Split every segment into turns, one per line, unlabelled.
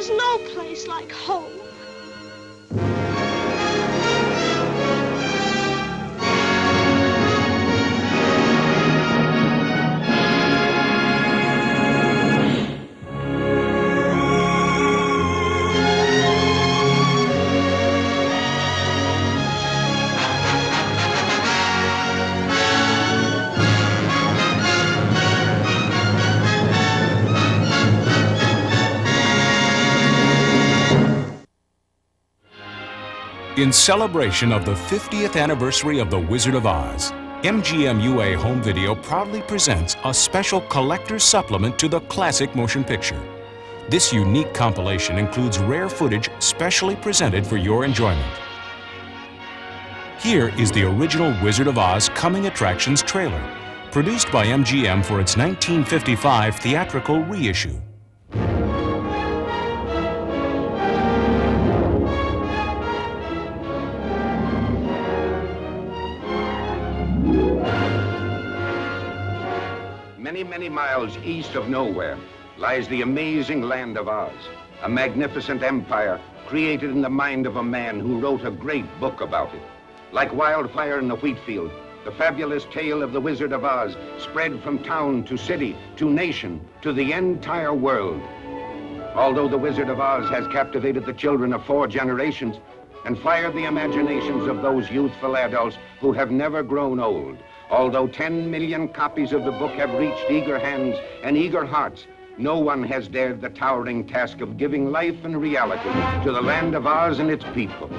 There's no place like home.
In celebration of the 50th anniversary of The Wizard of Oz, MGM UA Home Video proudly presents a special collector's supplement to the classic motion picture. This unique compilation includes rare footage specially presented for your enjoyment. Here is the original Wizard of Oz Coming Attractions trailer, produced by MGM for its 1955 theatrical reissue.
Many miles east of nowhere lies the amazing land of Oz, a magnificent empire created in the mind of a man who wrote a great book about it. Like wildfire in the wheat field, the fabulous tale of the Wizard of Oz spread from town to city to nation to the entire world. Although the Wizard of Oz has captivated the children of 4 generations and fired the imaginations of those youthful adults who have never grown old, although 10 million copies of the book have reached eager hands and eager hearts, no one has dared the towering task of giving life and reality to the land of Oz and its people.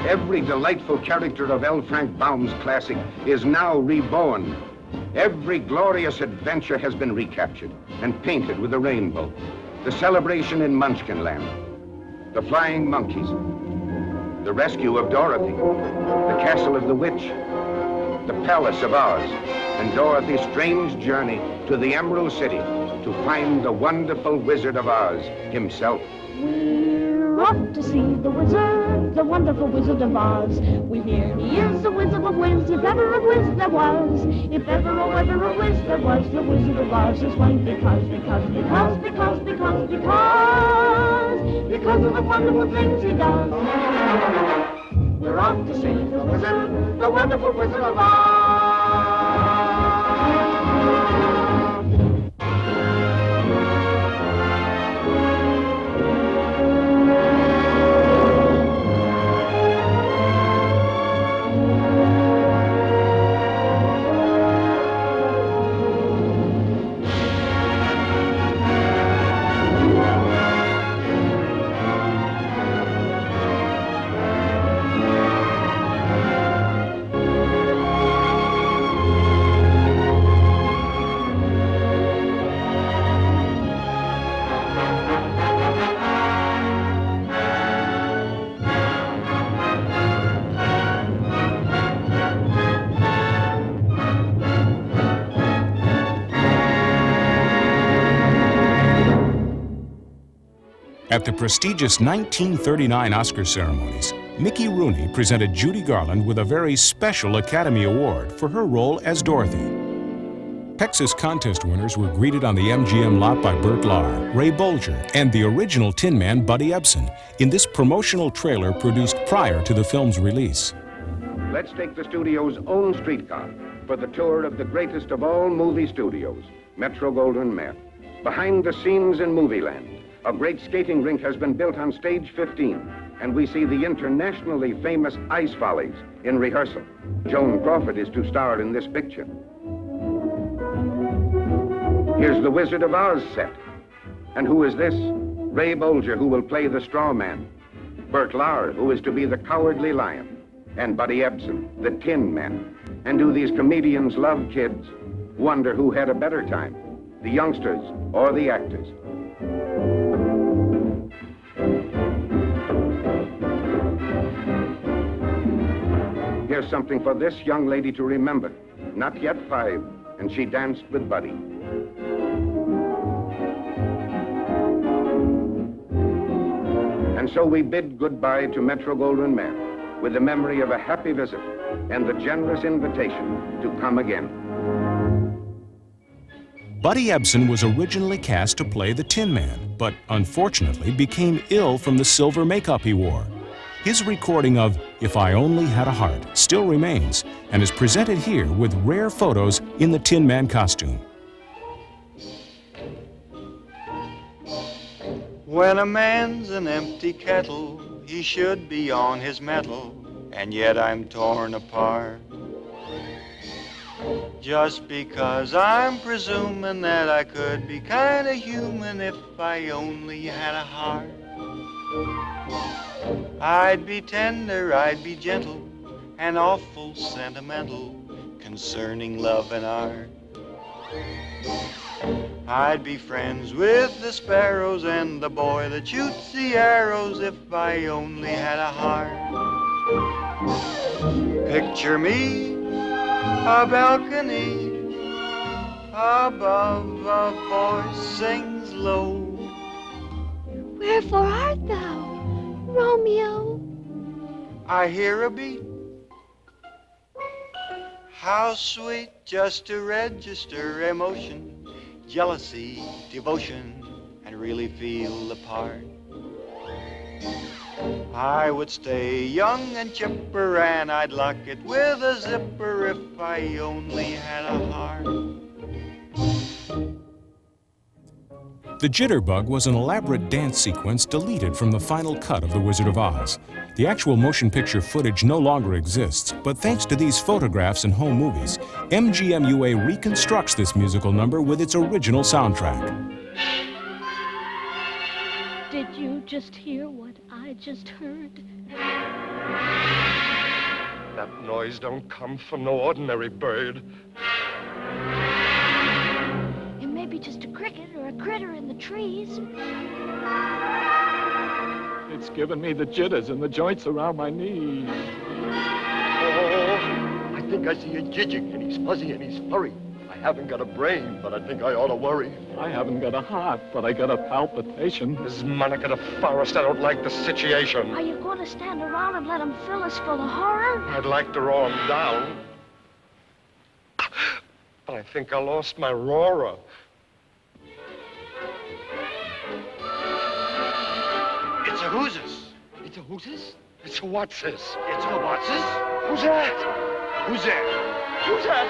Every delightful character of L. Frank Baum's classic is now reborn. Every glorious adventure has been recaptured and painted with a rainbow. The celebration in Munchkinland, the flying monkeys, the rescue of Dorothy, the castle of the witch, the Palace of Oz, and Dorothy's strange journey to the Emerald City to find the wonderful Wizard of Oz himself.
We're off to see the wizard, the wonderful Wizard of Oz. We hear he is a wizard of wiz, if ever a wiz there was. If ever a wiz there was, the Wizard of Oz is one because of the wonderful things he does. We're off to see the wizard, the wonderful Wizard of Oz.
At the prestigious 1939 Oscar ceremonies, Mickey Rooney presented Judy Garland with a very special Academy Award for her role as Dorothy. Texas contest winners were greeted on the MGM lot by Burt Lahr, Ray Bolger, and the original Tin Man, Buddy Ebsen, in this promotional trailer produced prior to the film's release.
Let's take the studio's own streetcar for the tour of the greatest of all movie studios, Metro-Goldwyn-Mayer. Behind the scenes in Movieland, a great skating rink has been built on stage 15, and we see the internationally famous Ice Follies in rehearsal. Joan Crawford is to star in this picture. Here's the Wizard of Oz set. And who is this? Ray Bolger, who will play the Straw Man. Burt Lahr, who is to be the Cowardly Lion. And Buddy Ebsen, the Tin Man. And do these comedians love kids? Wonder who had a better time, the youngsters or the actors? Here's something for this young lady to remember. Not yet 5, and she danced with Buddy. And so we bid goodbye to Metro-Goldwyn-Mayer with the memory of a happy visit and the generous invitation to come again.
Buddy Ebsen was originally cast to play the Tin Man, but unfortunately became ill from the silver makeup he wore. His recording of If I Only Had a Heart still remains and is presented here with rare photos in the Tin Man costume.
When a man's an empty kettle, he should be on his mettle, and yet I'm torn apart. Just because I'm presuming that I could be kinda human if I only had a heart. I'd be tender, I'd be gentle, and awful sentimental concerning love and art. I'd be friends with the sparrows and the boy that shoots the arrows if I only had a heart. Picture me, a balcony, above a voice sings low.
Wherefore art thou, Romeo?
I hear a beat. How sweet just to register emotion, jealousy, devotion, and really feel the part. I would stay young and chipper, and I'd lock it with a zipper if I only had a heart.
The Jitterbug was an elaborate dance sequence deleted from the final cut of The Wizard of Oz. The actual motion picture footage no longer exists, but thanks to these photographs and home movies, MGM UA reconstructs this musical number with its original soundtrack.
Did you just hear what I just heard?
That noise don't come from no ordinary bird.
It may be just a cricket or a critter in the trees.
It's giving me the jitters and the joints around my knees.
Oh, I think I see a jijig, and he's fuzzy and he's furry. I haven't got a brain, but I think I ought to worry.
I haven't got a heart, but I got a palpitation.
This Monica the Forest, I don't like the situation.
Are you going to stand around and let them fill us full of horror?
I'd like to roar him down. But I think I lost my roarer.
It's a whooses.
It's a who's? It's a what's this?
It's a whatses.
Who's that?
Who's that?
Who's that?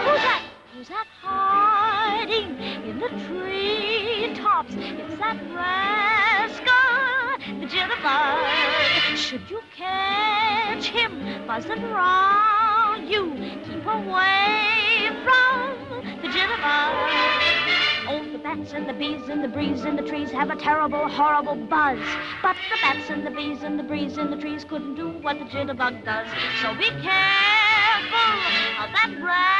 Who's that? Who's that hiding in the treetops? It's that rascal, the Jitterbug. Should you catch him buzzing around you, keep away from the Jitterbug. Oh, the bats and the bees and the breeze in the trees have a terrible, horrible buzz. But the bats and the bees and the breeze in the trees couldn't do what the Jitterbug does. So be careful of that rascal.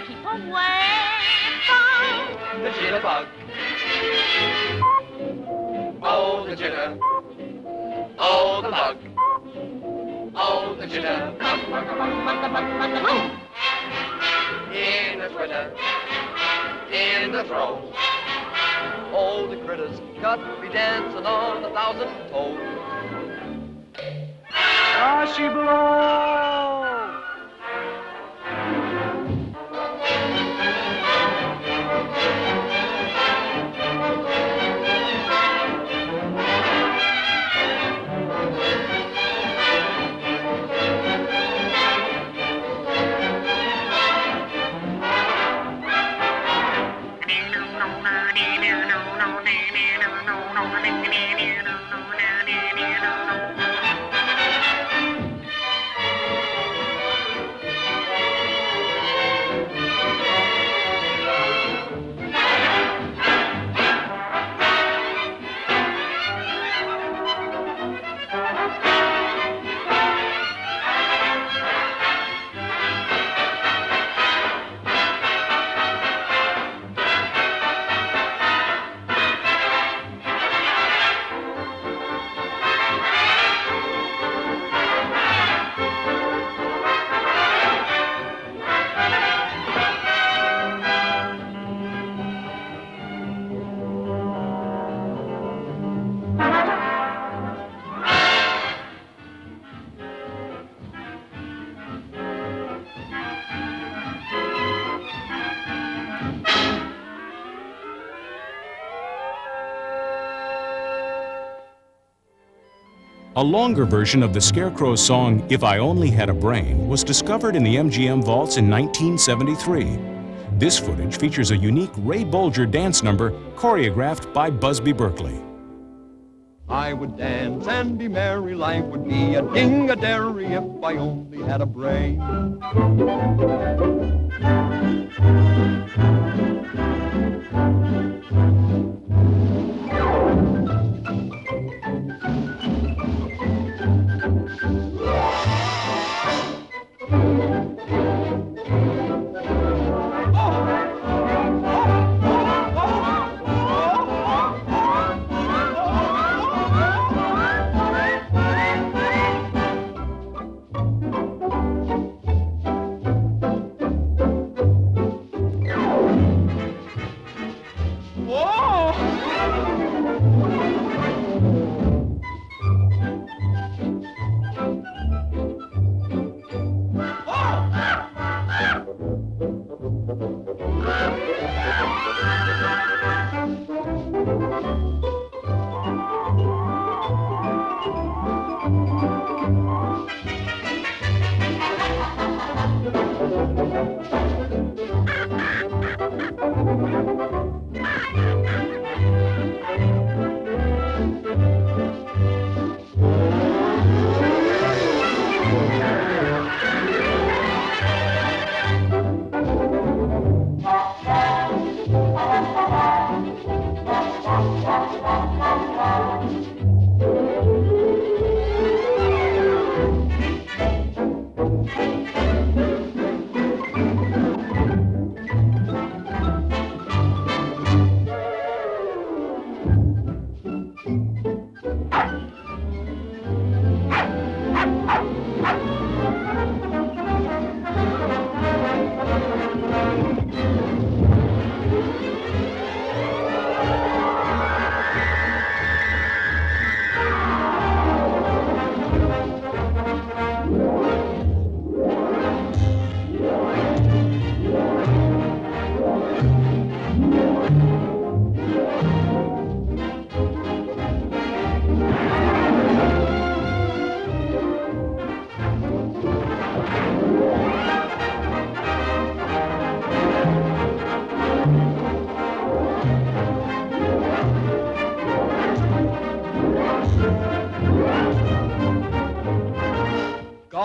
Keep away from
the Jitterbug. Oh, the jitter. Oh, the bug. Oh, the jitter. In the twitter. In the throw. Oh, the critters got to be dancing on 1,000 toes.
Ah, she blow!
A longer version of the Scarecrow's song, If I Only Had a Brain, was discovered in the MGM vaults in 1973. This footage features a unique Ray Bolger dance number choreographed by Busby Berkeley.
I would dance and be merry, life would be a ding-a-dairy if I only had a brain.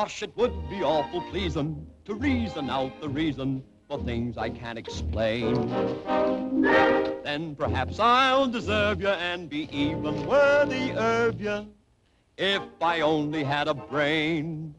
Gosh, it would be awful pleasing to reason out the reason for things I can't explain. Then perhaps I'll deserve you and be even worthy of you if I only had a brain.